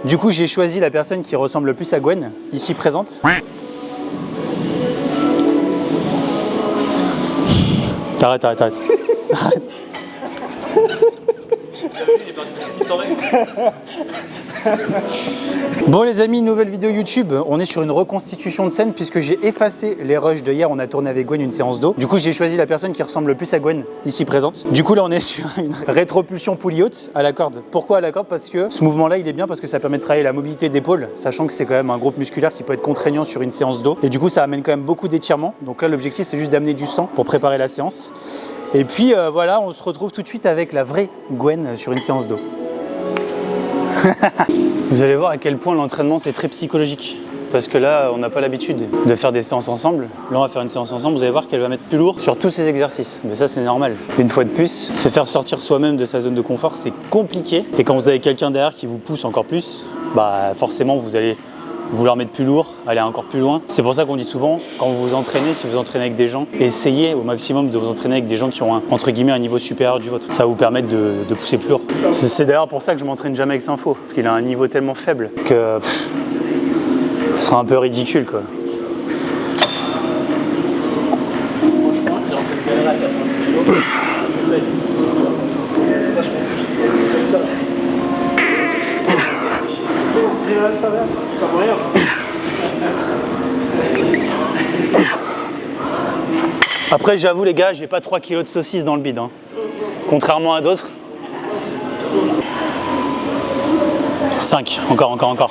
Du coup, j'ai choisi la personne qui ressemble le plus à Gwen, ici présente. T'arrêtes. Arrête. Bon les amis, nouvelle vidéo YouTube, on est sur une reconstitution de scène puisque j'ai effacé les rushs de hier, on a tourné avec Gwen une séance d'eau. Du coup j'ai choisi la personne qui ressemble le plus à Gwen, ici présente. Du coup là on est sur une rétropulsion poulie haute à la corde. Pourquoi à la corde? Parce que ce mouvement là il est bien parce que ça permet de travailler la mobilité d'épaule, sachant que c'est quand même un groupe musculaire qui peut être contraignant sur une séance d'eau. Et du coup ça amène quand même beaucoup d'étirements. Donc là l'objectif c'est juste d'amener du sang pour préparer la séance. Et puis voilà, on se retrouve tout de suite avec la vraie Gwen sur une séance d'eau. Vous allez voir à quel point l'entraînement c'est très psychologique. Parce que là, on n'a pas l'habitude de faire des séances ensemble. Là, on va faire une séance ensemble, vous allez voir qu'elle va mettre plus lourd sur tous ces exercices. Mais ça, c'est normal. Une fois de plus, se faire sortir soi-même de sa zone de confort, c'est compliqué. Et quand vous avez quelqu'un derrière qui vous pousse encore plus, bah forcément, vous allez vouloir mettre plus lourd, aller encore plus loin. C'est pour ça qu'on dit souvent, quand vous vous entraînez, si vous entraînez avec des gens, essayez au maximum de vous entraîner avec des gens qui ont entre guillemets un niveau supérieur du vôtre. Ça va vous permettre de pousser plus lourd. C'est d'ailleurs pour ça que je m'entraîne jamais avec Sinfo, parce qu'il a un niveau tellement faible que ce sera un peu ridicule quoi. Ça vaut rien, ça. Après j'avoue les gars, j'ai pas 3 kilos de saucisse dans le bide, hein. Contrairement à d'autres. 5, encore.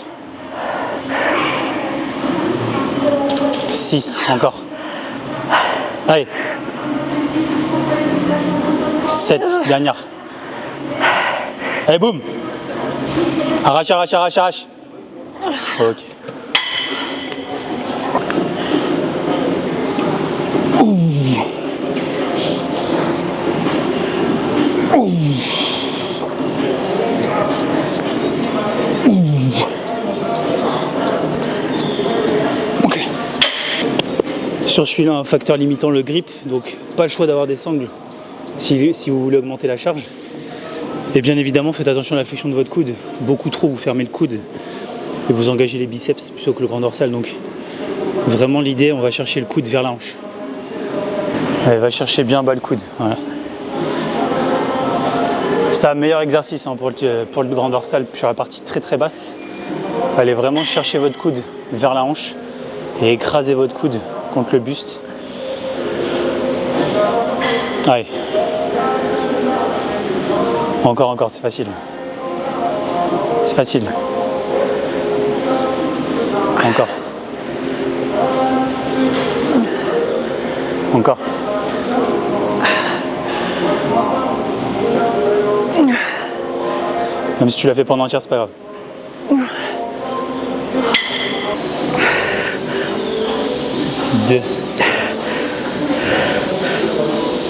6, encore. Allez. 7, dernière. Allez, boum. Arrache. Ok. Ok. Sur celui-là, un facteur limitant le grip, donc pas le choix d'avoir des sangles si vous voulez augmenter la charge. Et bien évidemment, faites attention à la flexion de votre coude. Beaucoup trop, vous fermez le coude et vous engagez les biceps plutôt que le grand dorsal. Donc vraiment l'idée, on va chercher le coude vers la hanche. Allez, va chercher bien bas le coude. Voilà. C'est un meilleur exercice hein, pour le grand dorsal sur la partie très basse. Allez vraiment chercher votre coude vers la hanche et écraser votre coude contre le buste. Allez. Encore, c'est facile. C'est facile. Encore. Même si tu l'as fait pendant entière, c'est pas grave. 2,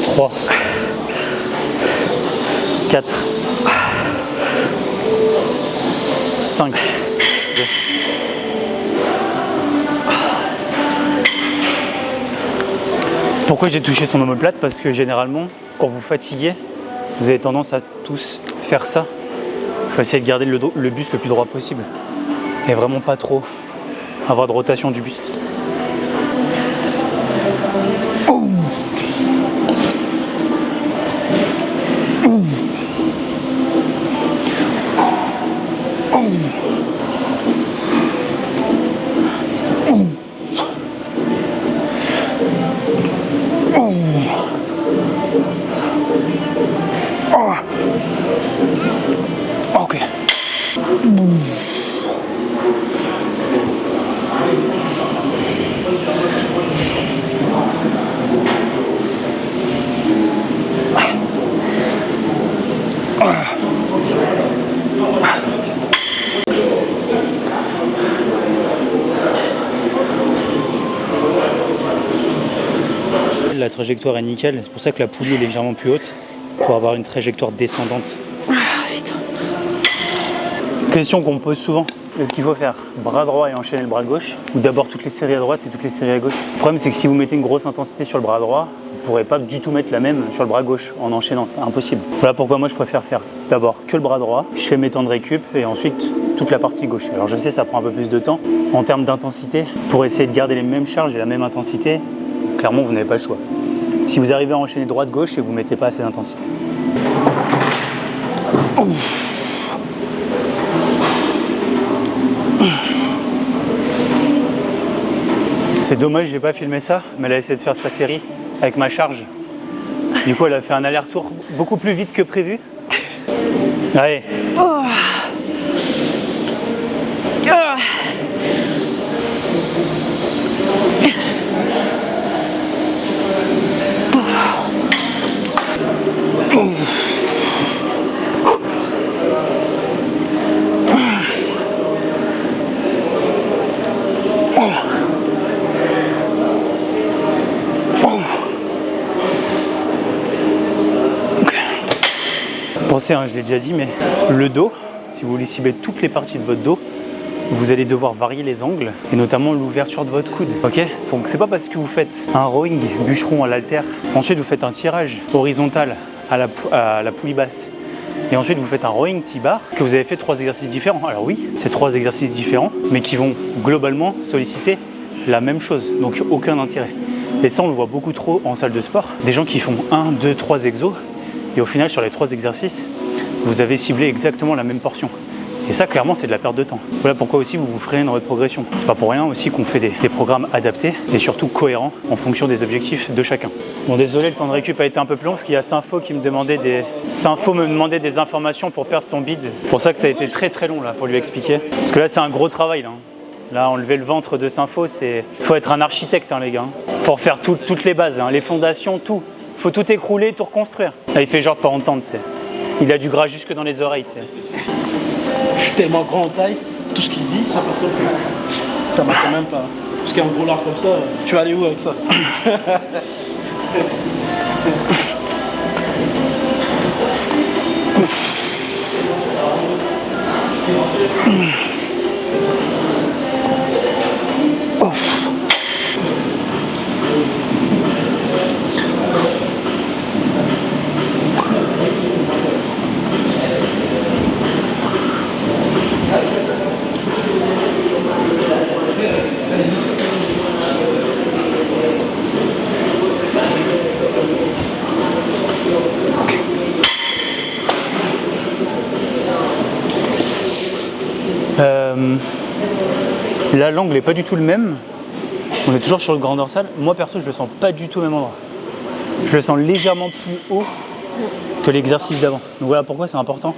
3, 4, 5. Pourquoi j'ai touché son omoplate? Parce que généralement, quand vous fatiguez, vous avez tendance à tous faire ça. Il faut essayer de garder le buste le plus droit possible. Et vraiment pas trop avoir de rotation du buste. Ok. La trajectoire est nickel, c'est pour ça que la poulie est légèrement plus haute pour avoir une trajectoire descendante. Putain. Question qu'on me pose souvent, est-ce qu'il faut faire bras droit et enchaîner le bras gauche ou d'abord toutes les séries à droite et toutes les séries à gauche? Le problème c'est que si vous mettez une grosse intensité sur le bras droit, vous ne pourrez pas du tout mettre la même sur le bras gauche en enchaînant, c'est impossible. Voilà pourquoi moi je préfère faire d'abord que le bras droit, je fais mes temps de récup et ensuite toute la partie gauche. Alors je sais, ça prend un peu plus de temps en termes d'intensité. Pour essayer de garder les mêmes charges et la même intensité, clairement, vous n'avez pas le choix. Si vous arrivez à enchaîner droite-gauche, c'est que vous ne mettez pas assez d'intensité. C'est dommage, j'ai pas filmé ça, mais elle a essayé de faire sa série avec ma charge. Du coup, elle a fait un aller-retour beaucoup plus vite que prévu. Allez. Oh. Ah. Pensez, hein, je l'ai déjà dit, mais le dos, si vous voulez cibler toutes les parties de votre dos, vous allez devoir varier les angles et notamment l'ouverture de votre coude. Ok? Donc c'est pas parce que vous faites un rowing bûcheron à l'haltère, ensuite vous faites un tirage horizontal à la poulie basse et ensuite vous faites un rowing T-bar que vous avez fait 3 exercices différents. Alors oui, c'est 3 exercices différents, mais qui vont globalement solliciter la même chose, donc aucun intérêt. Et ça on le voit beaucoup trop en salle de sport, des gens qui font 1, 2, 3 exos et au final sur les 3 exercices, vous avez ciblé exactement la même portion. Et ça, clairement, c'est de la perte de temps. Voilà pourquoi aussi vous vous freinez dans votre progression. C'est pas pour rien aussi qu'on fait des programmes adaptés et surtout cohérents en fonction des objectifs de chacun. Bon, désolé, le temps de récup a été un peu plus long parce qu'il y a Sympho qui me demandait des informations pour perdre son bid. C'est pour ça que ça a été très très long là pour lui expliquer. Parce que là, c'est un gros travail là. Là, enlever le ventre de Sympho, il faut être un architecte, hein, les gars. Faut refaire toutes les bases, hein, les fondations, tout. Faut tout écrouler, tout reconstruire. Là, il fait genre pas entendre, tu sais. Il a du gras jusque dans les oreilles, tu sais. Je suis tellement grand en taille, tout ce qu'il dit, ça passe comme ça marche quand même pas. Parce qu'un gros lard comme ça, tu vas aller où avec ça? Là, l'angle n'est pas du tout le même. On est toujours sur le grand dorsal. Moi, perso, je le sens pas du tout au même endroit. Je le sens légèrement plus haut que l'exercice d'avant. Donc voilà pourquoi c'est important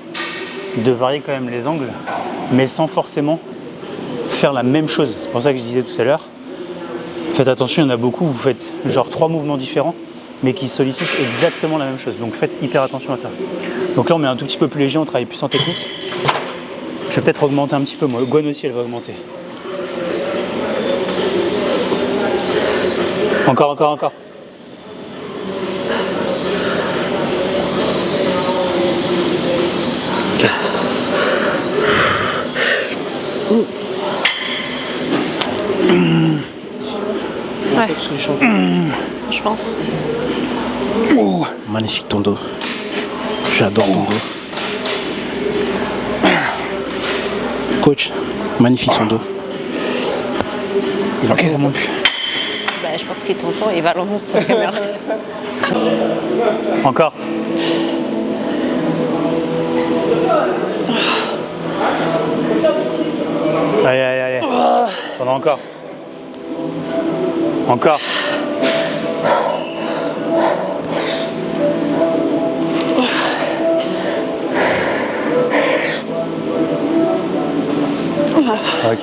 de varier quand même les angles, mais sans forcément faire la même chose. C'est pour ça que je disais tout à l'heure, faites attention, il y en a beaucoup, vous faites genre 3 mouvements différents, mais qui sollicitent exactement la même chose. Donc faites hyper attention à ça. Donc là, on met un tout petit peu plus léger, on travaille plus en technique. Je vais peut-être augmenter un petit peu, moi. Gwen aussi, elle va augmenter. Encore. Okay. Ouais. Je pense. Oh, magnifique ton dos. J'adore ton dos. Coach, magnifique son dos. Ok, ça monte plus. Bah, je pense qu'il est tonton, il va l'emmener sur la caméra. Encore. Allez. Pendant encore. Encore. Ok.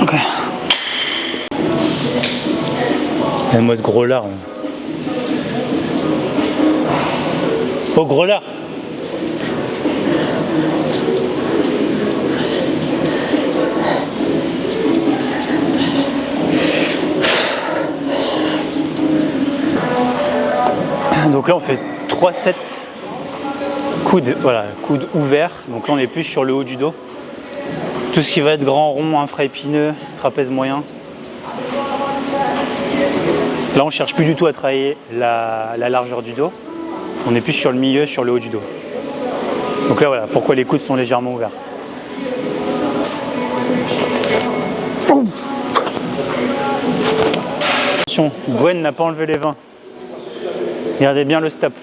Ok. Moi ce gros lard. Oh gros lard. Donc là on fait 3 sets coudes, voilà, coudes ouverts. Donc là on est plus sur le haut du dos. Tout ce qui va être grand rond, infra-épineux, trapèze moyen. Là on cherche plus du tout à travailler la largeur du dos. On est plus sur le milieu, sur le haut du dos. Donc là voilà, pourquoi les coudes sont légèrement ouverts. Attention, Gwen n'a pas enlevé les 20. Regardez bien le stop.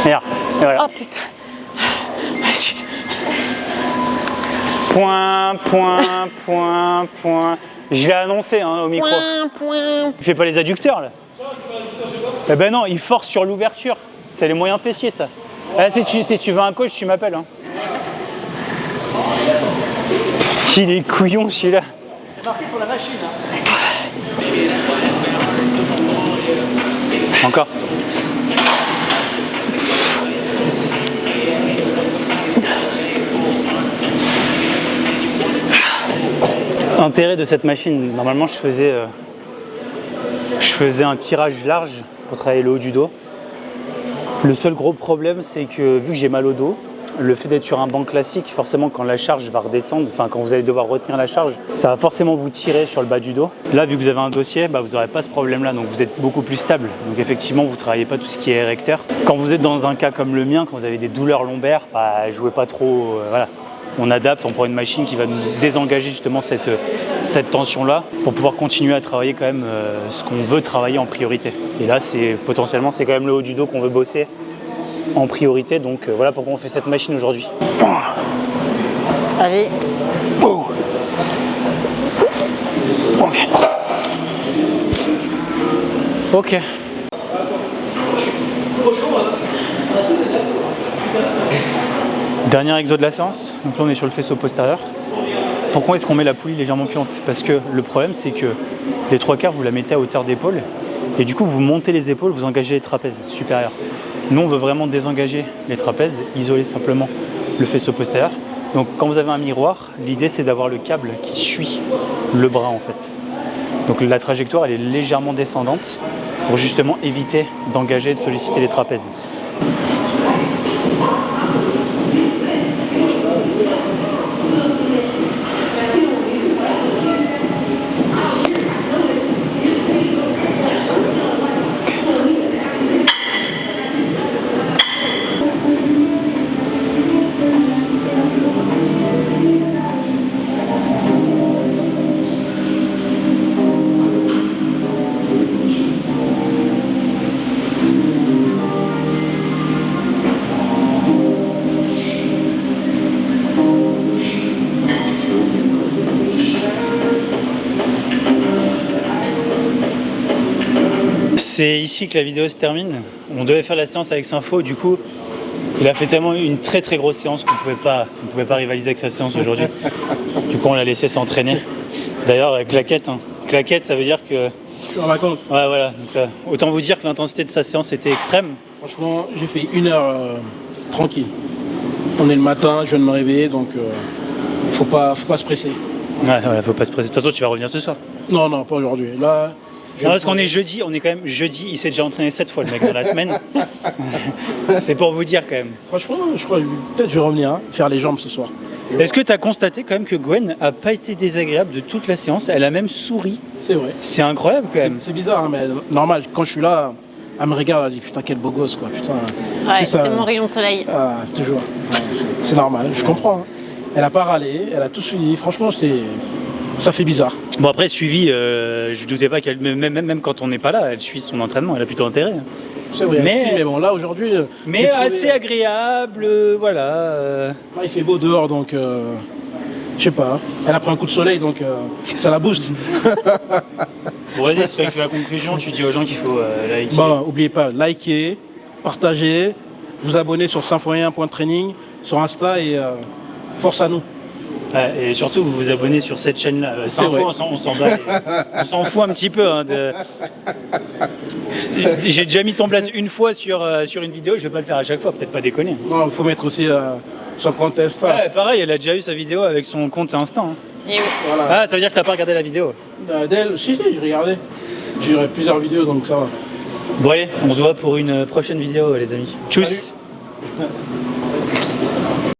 Regarde, et voilà. Oh putain. Point, point, point, point. Je l'ai annoncé hein, au micro. Il fait pas les adducteurs là. Eh ben non, il force sur l'ouverture. C'est les moyens fessiers ça. Ah, si tu veux un coach, tu m'appelles. Hein. Il est couillon celui-là. C'est marqué pour la machine. Encore. Intérêt de cette machine, normalement je faisais un tirage large pour travailler le haut du dos. Le seul gros problème c'est que vu que j'ai mal au dos, le fait d'être sur un banc classique, forcément quand la charge va redescendre, enfin quand vous allez devoir retenir la charge, ça va forcément vous tirer sur le bas du dos. Là vu que vous avez un dossier, vous n'aurez pas ce problème là, donc vous êtes beaucoup plus stable. Donc effectivement vous ne travaillez pas tout ce qui est érecteur. Quand vous êtes dans un cas comme le mien, quand vous avez des douleurs lombaires, jouez pas trop, voilà. On adapte, on prend une machine qui va nous désengager justement cette tension-là pour pouvoir continuer à travailler quand même ce qu'on veut travailler en priorité. Et là, potentiellement, c'est quand même le haut du dos qu'on veut bosser en priorité. Donc voilà pourquoi on fait cette machine aujourd'hui. Allez. Ok. Dernier exo de la séance, donc là on est sur le faisceau postérieur. Pourquoi est-ce qu'on met la poulie légèrement puante? Parce que le problème c'est que les 3/4 vous la mettez à hauteur d'épaule et du coup vous montez les épaules, vous engagez les trapèzes supérieurs. Nous on veut vraiment désengager les trapèzes, isoler simplement le faisceau postérieur. Donc quand vous avez un miroir, l'idée c'est d'avoir le câble qui suit le bras en fait. Donc la trajectoire elle est légèrement descendante pour justement éviter d'engager et de solliciter les trapèzes. C'est ici que la vidéo se termine. On devait faire la séance avec Sympho, du coup, il a fait tellement une très très grosse séance qu'on ne pouvait pas rivaliser avec sa séance aujourd'hui. Du coup, on l'a laissé s'entraîner. D'ailleurs, claquette. Hein. Claquette, ça veut dire que... Je suis en vacances. Ouais, voilà. Donc ça, autant vous dire que l'intensité de sa séance était extrême. Franchement, j'ai fait 1 heure tranquille. On est le matin, je viens de me réveiller, donc faut pas se presser. Ouais, faut pas se presser. De toute façon, tu vas revenir ce soir. Non, pas aujourd'hui. Là... Non, parce qu'on est jeudi, on est quand même jeudi, il s'est déjà entraîné 7 fois le mec dans la semaine. C'est pour vous dire quand même. Franchement, je crois peut-être je vais revenir faire les jambes ce soir. Est-ce que tu as constaté quand même que Gwen a pas été désagréable de toute la séance? Elle a même souri. C'est vrai. C'est incroyable quand même. C'est bizarre, hein, mais normal, quand je suis là, elle me regarde, elle dit putain quel beau gosse quoi, putain. Ouais, c'est mon rayon de soleil. Ah, toujours. C'est normal, je comprends. Hein. Elle a pas râlé, elle a tout suivi, franchement ça fait bizarre. Bon après suivi, je doutais pas qu'elle, même quand on n'est pas là, elle suit son entraînement, elle a plutôt intérêt. C'est vrai, mais bon là aujourd'hui... Mais assez agréable, voilà. Il fait beau dehors donc... je sais pas, elle a pris un coup de soleil donc ça la booste. Bon vas-y, c'est toi qui fais la conclusion, tu dis aux gens qu'il faut liker. Bon, n'oubliez pas, liker, partager, vous abonner sur symphorien.training, sur Insta et force à nous. Ouais, et surtout, vous vous abonnez sur cette chaîne-là. On s'en fout un petit peu. Hein, J'ai déjà mis ton place une fois sur une vidéo, je vais pas le faire à chaque fois, peut-être pas déconner. Non, il faut mettre aussi son compte Insta. Ouais, pareil, elle a déjà eu sa vidéo avec son compte Insta. Hein. Et oui. Voilà. Ah, ça veut dire que t'as pas regardé la vidéo. D'elle, si, j'ai regardé. J'ai regardé plusieurs vidéos, donc ça va. Bon allez, on se voit pour une prochaine vidéo les amis. Tchuss. Salut.